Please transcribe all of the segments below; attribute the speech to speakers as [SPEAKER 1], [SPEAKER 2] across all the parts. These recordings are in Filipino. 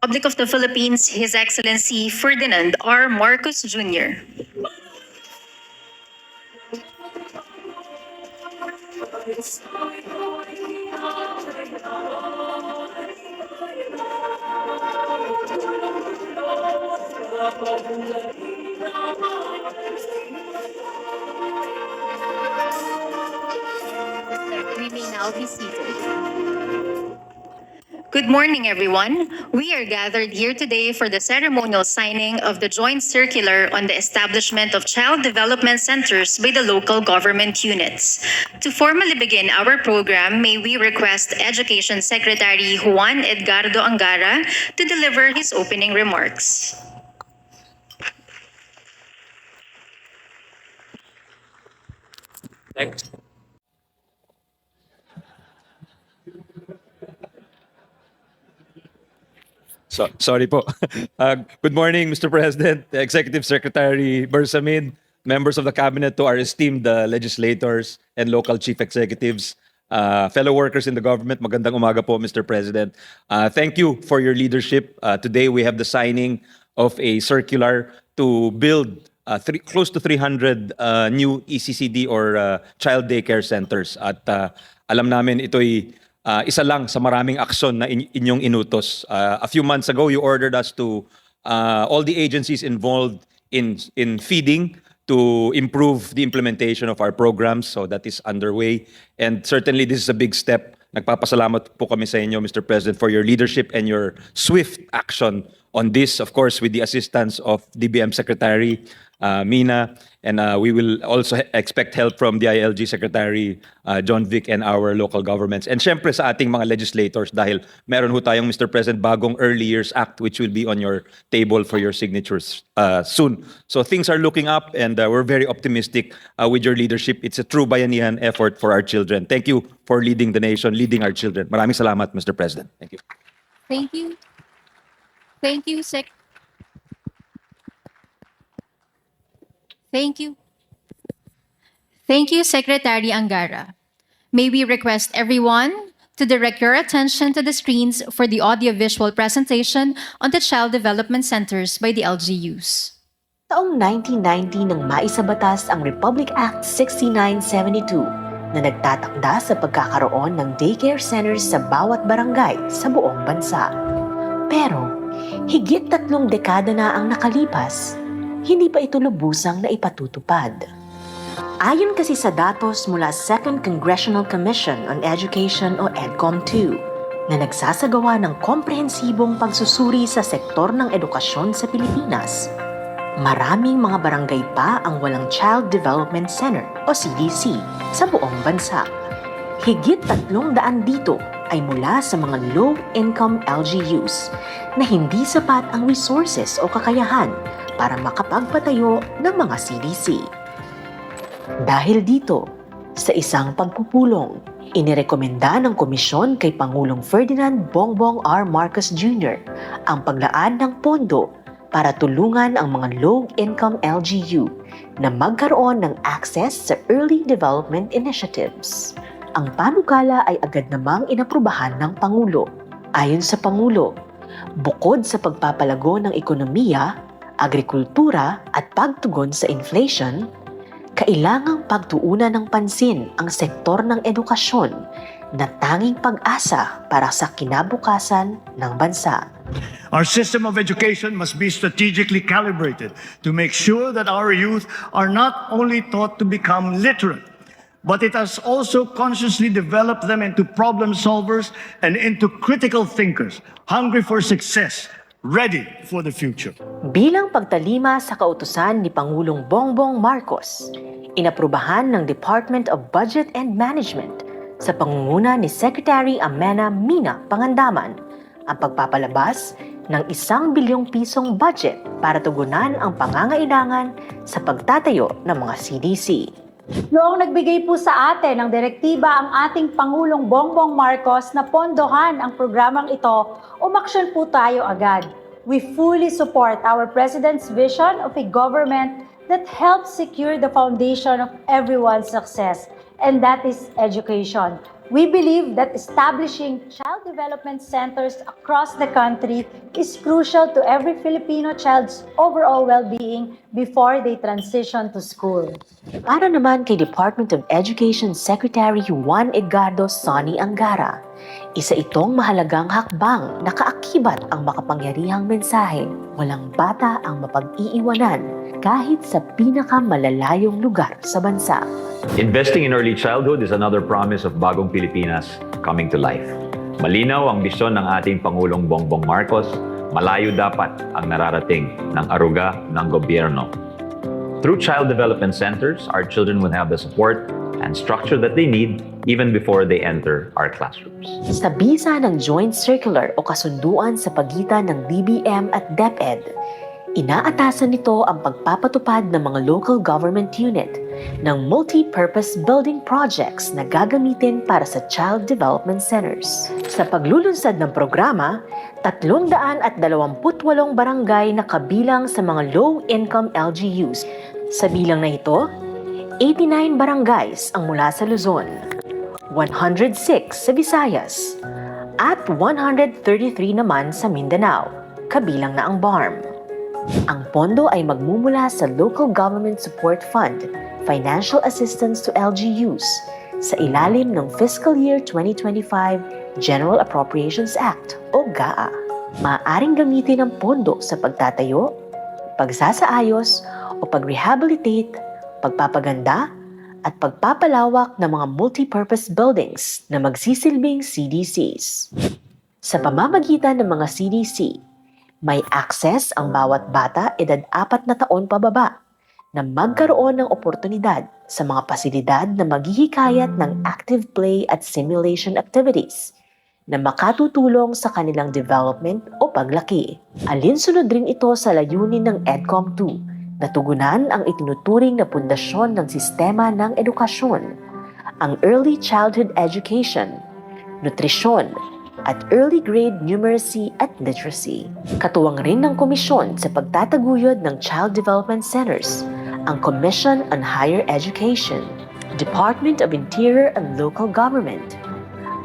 [SPEAKER 1] Republic of the Philippines, His Excellency Ferdinand R. Marcos Jr. We may now be seated. Good morning, everyone. We are gathered here today for the ceremonial signing of the joint circular on the establishment of child development centers by the local government units. To formally begin our program, may we request Education Secretary Juan Edgardo Angara to deliver his opening remarks.
[SPEAKER 2] Thanks. Sorry po. Good morning, Mr. President, Executive Secretary Bersamin, members of the Cabinet, to our esteemed legislators and local chief executives, fellow workers in the government. Magandang umaga po, Mr. President. Thank you for your leadership. Today we have the signing of a circular to build close to 300 new ECCD or child daycare centers. At alam namin ito'y isa lang sa maraming aksyon na inyong inutos. A few months ago, you ordered us to all the agencies involved in feeding to improve the implementation of our programs. So that is underway. And certainly this is a big step. Nagpapasalamat po kami sa inyo, Mr. President, for your leadership and your swift action on this, of course, with the assistance of DBM Secretary Mina, and we will also expect help from the ILG Secretary John Vic and our local governments. And syempre sa ating mga legislators dahil meron ho tayong, Mr. President, bagong Early Years Act which will be on your table for your signatures soon. So things are looking up and we're very optimistic with your leadership. It's a true bayanihan effort for our children. Thank you for leading the nation, leading our children. Maraming salamat, Mr. President. Thank you.
[SPEAKER 3] Thank you. Thank you, Thank you, Secretary Angara. May we request everyone to direct your attention to the screens for the audiovisual presentation on the Child Development Centers by the LGUs.
[SPEAKER 4] Taong 1990 nang maisabatas ang Republic Act 6972 na nagtatakda sa pagkakaroon ng daycare centers sa bawat barangay sa buong bansa. Pero, higit 3 dekada na ang nakalipas, hindi pa ito lubusang naipatutupad. Ayon kasi sa datos mula 2nd Congressional Commission on Education o EDCOM-2 na nagsasagawa ng komprehensibong pagsusuri sa sektor ng edukasyon sa Pilipinas, maraming mga barangay pa ang walang Child Development Center o CDC sa buong bansa. Higit 300 dito ay mula sa mga low-income LGUs na hindi sapat ang resources o kakayahan para makapagpatayo ng mga CDC. Dahil dito, sa isang pagpupulong, inirekomenda ng komisyon kay Pangulong Ferdinand Bongbong R. Marcos Jr. ang paglaan ng pondo para tulungan ang mga low-income LGU na magkaroon ng access sa early development initiatives. Ang panukala ay agad namang inaprubahan ng Pangulo. Ayon sa Pangulo, bukod sa pagpapalago ng ekonomiya, agrikultura at pagtugon sa inflation, kailangang pagtuunan ng pansin ang sektor ng edukasyon na tanging pag-asa para sa kinabukasan ng bansa.
[SPEAKER 5] Our system of education must be strategically calibrated to make sure that our youth are not only taught to become literate, but it has also consciously developed them into problem solvers and into critical thinkers, hungry for success, ready for the future.
[SPEAKER 4] Bilang pagtalima sa kautusan ni Pangulong Bongbong Marcos, inaprubahan ng Department of Budget and Management sa pangunguna ni Secretary Amena Mina Pangandaman ang pagpapalabas ng 1 bilyong pisong budget para tugunan ang pangangailangan sa pagtatayo ng mga CDC.
[SPEAKER 6] Noong nagbigay po sa atin ng direktiba ang ating Pangulong Bongbong Marcos na pondohan ang programang ito, umaksyon po tayo agad. We fully support our President's vision of a government that helps secure the foundation of everyone's success, and that is education. We believe that establishing child development centers across the country is crucial to every Filipino child's overall well-being before they transition to school.
[SPEAKER 4] Para naman kay Department of Education Secretary Juan Edgardo Sonny Angara, isa itong mahalagang hakbang na kaakibat ang makapangyarihang mensahe, walang bata ang mapag-iiwanan kahit sa pinakamalalayong lugar sa bansa.
[SPEAKER 7] Investing in early childhood is another promise of Bagong Pilipinas coming to life. Malinaw ang bisyon ng ating Pangulong Bongbong Marcos, malayo dapat ang nararating ng aruga ng gobyerno. Through child development centers, our children will have the support and structure that they need even before they enter our classrooms.
[SPEAKER 4] Sa bisa ng Joint Circular o kasunduan sa pagitan ng Pbbm at DepEd, inaatasan nito ang pagpapatupad ng mga local government unit ng multi-purpose building projects na gagamitin para sa child development centers. Sa paglulunsad ng programa, 328 barangay na kabilang sa mga low-income LGUs. Sa bilang na ito, 89 barangays ang mula sa Luzon, 106 sa Visayas, at 133 naman sa Mindanao, kabilang na ang BARM. Ang pondo ay magmumula sa Local Government Support Fund, Financial Assistance to LGUs, sa ilalim ng Fiscal Year 2025 General Appropriations Act o GAA. Maaaring gamitin ang pondo sa pagtatayo, pagsasaayos o pag-rehabilitate, pagpapaganda at pagpapalawak ng mga multi-purpose buildings na magsisilbing CDCs. Sa pamamagitan ng mga CDC, may access ang bawat bata edad 4 na taon pababa na magkaroon ng oportunidad sa mga pasilidad na maghihikayat ng active play at simulation activities na makatutulong sa kanilang development o paglaki. Alinsunod rin ito sa layunin ng EDCOM 2 na tugunan ang itinuturing na pundasyon ng sistema ng edukasyon, ang early childhood education, nutrisyon, at early grade numeracy at literacy. Katuwang rin ng komisyon sa pagtataguyod ng child development centers, ang Commission on Higher Education, Department of Interior and Local Government,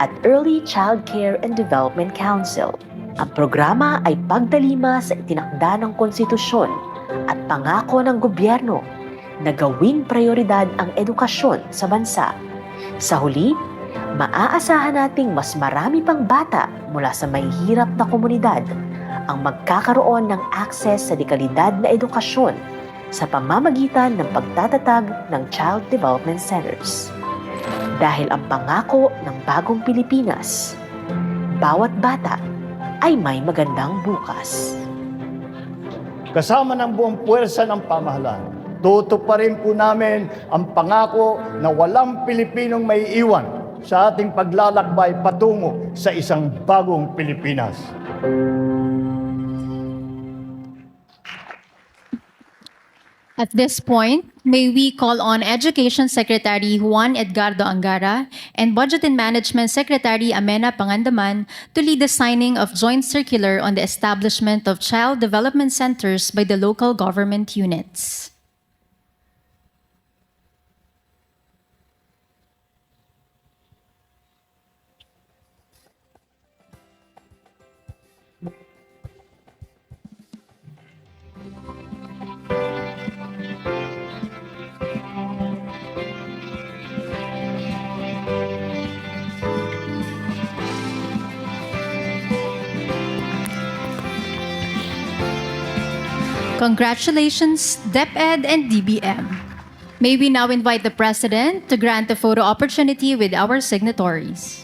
[SPEAKER 4] at Early Child Care and Development Council. Ang programa ay pagdalima sa itinakda ng konstitusyon at pangako ng gobyerno na gawing prioridad ang edukasyon sa bansa. Sa huli, maaasahan nating mas marami pang bata mula sa mahihirap na komunidad ang magkakaroon ng akses sa dekalidad na edukasyon sa pamamagitan ng pagtatatag ng Child Development Centers. Dahil ang pangako ng Bagong Pilipinas, bawat bata ay may magandang bukas.
[SPEAKER 5] Kasama ng buong puwersa ng pamahalaan, tutuparin po namin ang pangako na walang Pilipinong may iwan sa ating paglalakbay patungo sa isang bagong Pilipinas.
[SPEAKER 3] At this point, may we call on Education Secretary Juan Edgardo Angara and Budget and Management Secretary Amena Pangandaman to lead the signing of joint circular on the establishment of child development centers by the local government units. Congratulations, DepEd and DBM. May we now invite the President to grant a photo opportunity with our signatories.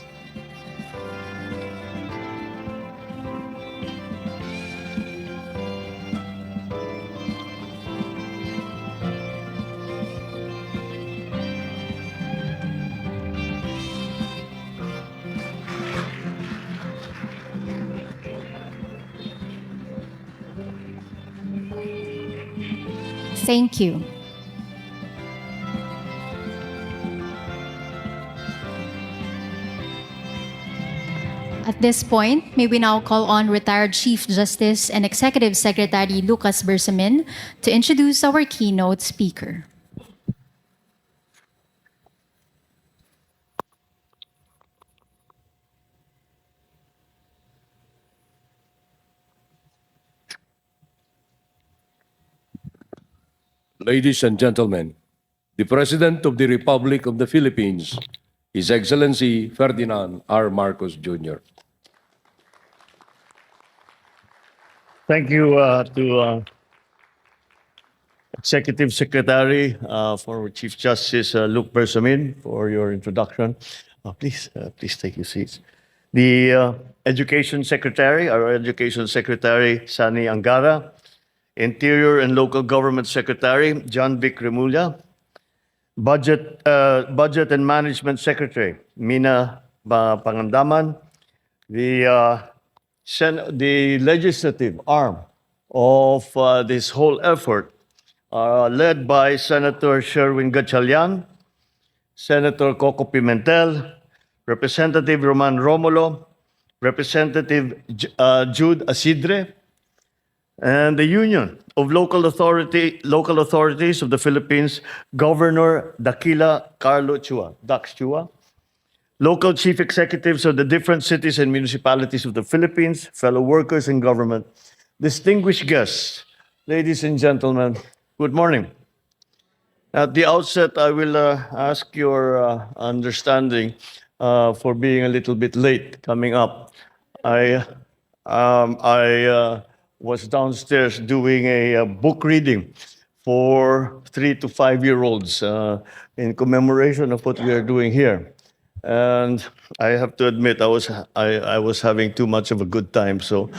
[SPEAKER 3] Thank you. At this point, may we now call on retired Chief Justice and Executive Secretary Lucas Bersamin to introduce our keynote speaker.
[SPEAKER 8] Ladies and gentlemen, the President of the Republic of the Philippines, His Excellency Ferdinand R. Marcos Jr.
[SPEAKER 5] Thank you to Executive Secretary, former Chief Justice Luke Bersamin, for your introduction. Please take your seats. The Education Secretary, our Education Secretary, Sani Angara, Interior and Local Government Secretary, John Vic Remulla, Budget and Management Secretary, Mina Pangandaman, the legislative arm of this whole effort, led by Senator Sherwin Gatchalian, Senator Coco Pimentel, Representative Roman Romulo, Representative Jude Asidre, and the Union of Local Authorities of the Philippines, Governor Dakila Carlo Chua, Dax Chua, local chief executives of the different cities and municipalities of the Philippines, fellow workers in government, distinguished guests, ladies and gentlemen, good morning. At the outset, I will ask your understanding for being a little bit late coming up. I was downstairs doing a book reading for 3 to 5 year olds in commemoration of what we are doing here. And I have to admit, I was having too much of a good time, so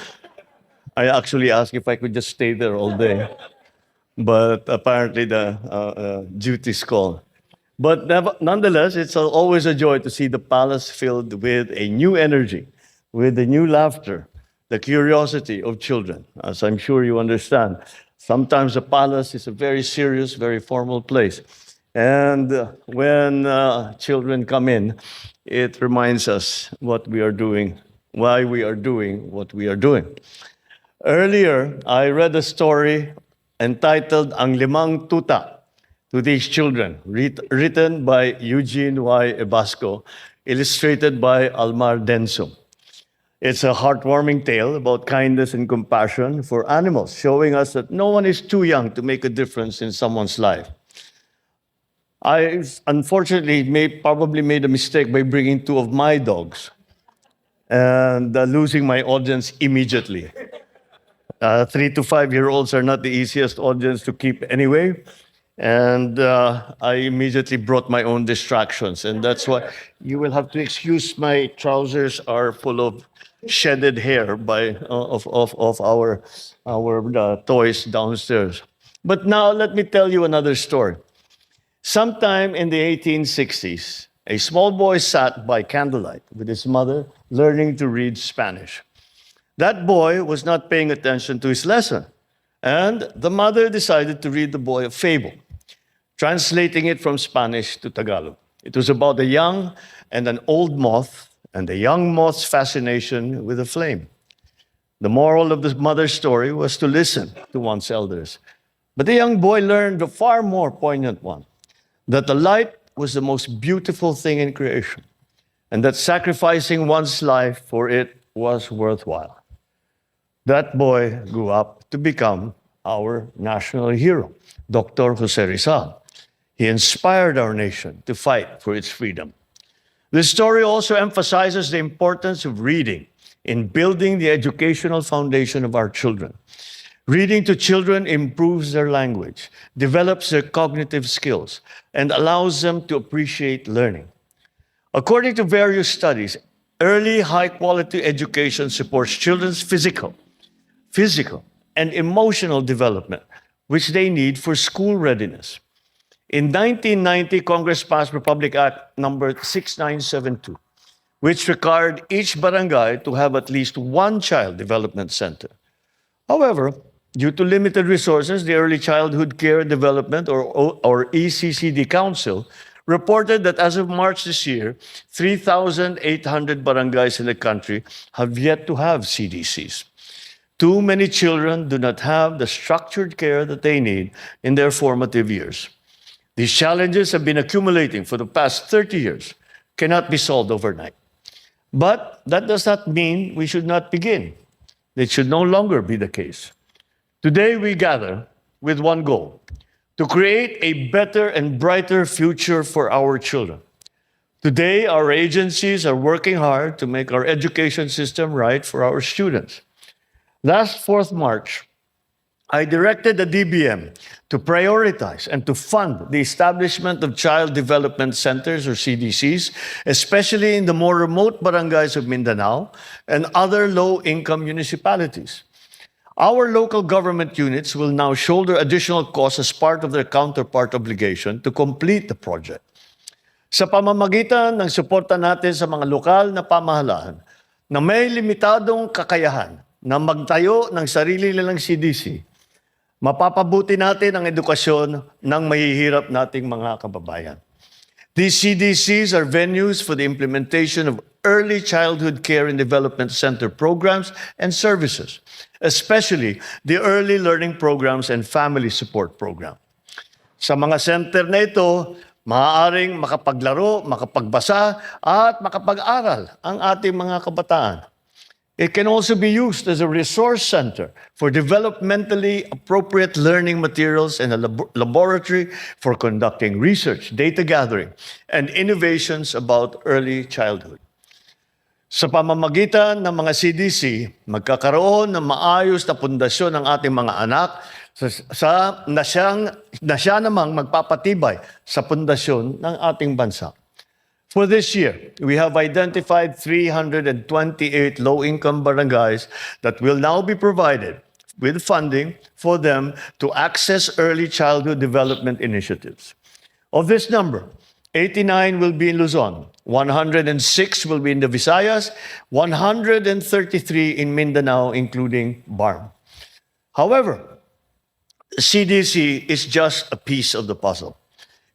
[SPEAKER 5] I actually asked if I could just stay there all day. But apparently the duties call. But nonetheless, it's always a joy to see the palace filled with a new energy, with a new laughter, the curiosity of children, as I'm sure you understand. Sometimes the palace is a very serious, very formal place. And when children come in, it reminds us what we are doing, why we are doing what we are doing. Earlier, I read a story entitled Ang Limang Tuta to these children, written by Eugene Y. Ebasco, illustrated by Almar Denso. It's a heartwarming tale about kindness and compassion for animals, showing us that no one is too young to make a difference in someone's life. I unfortunately probably made a mistake by bringing 2 of my dogs and losing my audience immediately. 3 to 5 year olds are not the easiest audience to keep anyway. And I immediately brought my own distractions. And that's why you will have to excuse my trousers are full of shedded hair of our toys downstairs. But now let me tell you another story. Sometime in the 1860s, a small boy sat by candlelight with his mother learning to read Spanish. That boy was not paying attention to his lesson, and the mother decided to read the boy a fable, translating it from Spanish to Tagalog. It was about a young and an old moth, and the young moth's fascination with a flame. The moral of the mother's story was to listen to one's elders. But the young boy learned a far more poignant one, that the light was the most beautiful thing in creation, and that sacrificing one's life for it was worthwhile. That boy grew up to become our national hero, Dr. Jose Rizal. He inspired our nation to fight for its freedom. This story also emphasizes the importance of reading in building the educational foundation of our children. Reading to children improves their language, develops their cognitive skills, and allows them to appreciate learning. According to various studies, early high-quality education supports children's physical, and emotional development, which they need for school readiness. In 1990, Congress passed Republic Act number 6972, which required each barangay to have at least one child development center. However, due to limited resources, the Early Childhood Care Development, or ECCD Council, reported that as of March this year, 3,800 barangays in the country have yet to have CDCs. Too many children do not have the structured care that they need in their formative years. These challenges have been accumulating for the past 30 years, cannot be solved overnight. But that does not mean we should not begin. It should no longer be the case. Today we gather with one goal, to create a better and brighter future for our children. Today, our agencies are working hard to make our education system right for our students. Last 4th March, I directed the DBM to prioritize and to fund the establishment of Child Development Centers, or CDCs, especially in the more remote barangays of Mindanao and other low-income municipalities. Our local government units will now shoulder additional costs as part of their counterpart obligation to complete the project. Sa pamamagitan ng suporta natin sa mga lokal na pamahalaan na may limitadong kakayahan na magtayo ng sarili nilang CDC, mapapabuti natin ang edukasyon ng mahihirap nating mga kababayan. These CDCs are venues for the implementation of early childhood care and development center programs and services, especially the early learning programs and family support program. Sa mga center na ito, maaaring makapaglaro, makapagbasa, at makapag-aral ang ating mga kabataan. It can also be used as a resource center for developmentally appropriate learning materials and a laboratory for conducting research, data gathering, and innovations about early childhood. Sa pamamagitan ng mga CDC, magkakaroon ng maayos na pundasyon ng ating mga anak na siya namang magpapatibay sa pundasyon ng ating bansa. For this year, we have identified 328 low-income barangays that will now be provided with funding for them to access early childhood development initiatives. Of this number, 89 will be in Luzon, 106 will be in the Visayas, 133 in Mindanao, including BARM. However, CDC is just a piece of the puzzle.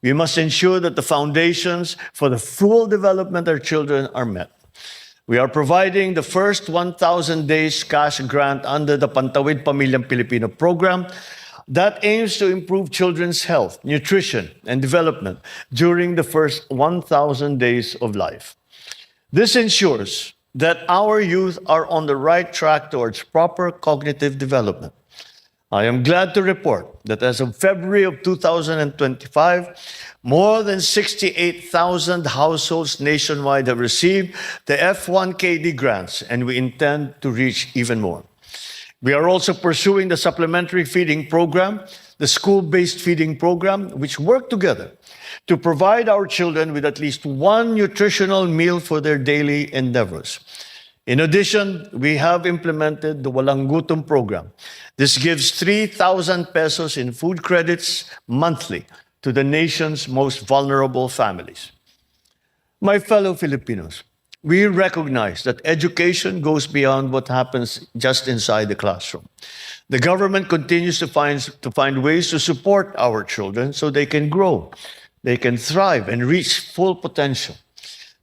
[SPEAKER 5] We must ensure that the foundations for the full development of our children are met. We are providing the first 1,000 days cash grant under the Pantawid Pamilyang Pilipino program that aims to improve children's health, nutrition, and development during the first 1,000 days of life. This ensures that our youth are on the right track towards proper cognitive development. I am glad to report that as of February of 2025, more than 68,000 households nationwide have received the F1KD grants, and we intend to reach even more. We are also pursuing the supplementary feeding program, the school-based feeding program, which work together to provide our children with at least one nutritional meal for their daily endeavors. In addition, we have implemented the Walang Gutom program. This gives 3,000 pesos in food credits monthly to the nation's most vulnerable families. My fellow Filipinos, we recognize that education goes beyond what happens just inside the classroom. The government continues to find ways to support our children so they can grow, they can thrive and reach full potential.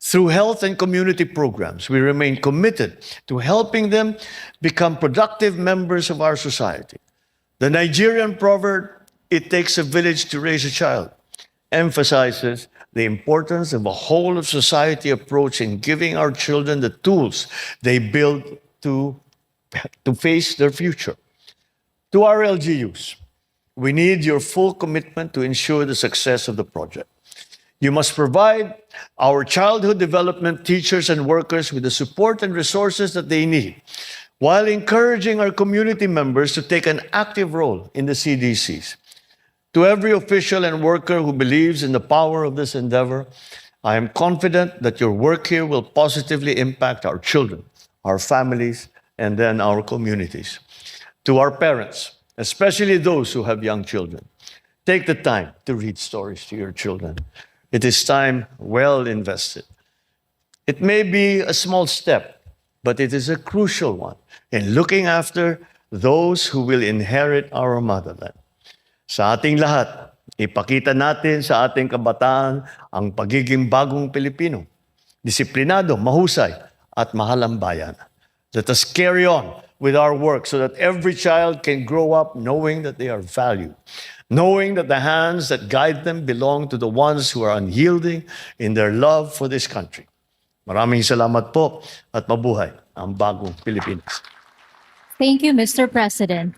[SPEAKER 5] Through health and community programs, we remain committed to helping them become productive members of our society. The Nigerian proverb, "It takes a village to raise a child," emphasizes the importance of a whole of society approach in giving our children the tools they build to face their future. To our LGUs, we need your full commitment to ensure the success of the project. You must provide our childhood development teachers and workers with the support and resources that they need, while encouraging our community members to take an active role in the CDCs. To every official and worker who believes in the power of this endeavor, I am confident that your work here will positively impact our children, our families, and then our communities. To our parents, especially those who have young children, take the time to read stories to your children. It is time well invested. It may be a small step, but it is a crucial one in looking after those who will inherit our motherland. Sa ating lahat, ipakita natin sa ating kabataan ang pagiging bagong Pilipino, disiplinado, mahusay, at mahal ang bayan. Let us carry on with our work so that every child can grow up knowing that they are valued, knowing that the hands that guide them belong to the ones who are unyielding in their love for this country. Maraming salamat po at mabuhay ang bagong Pilipinas.
[SPEAKER 3] Thank you, Mr. President.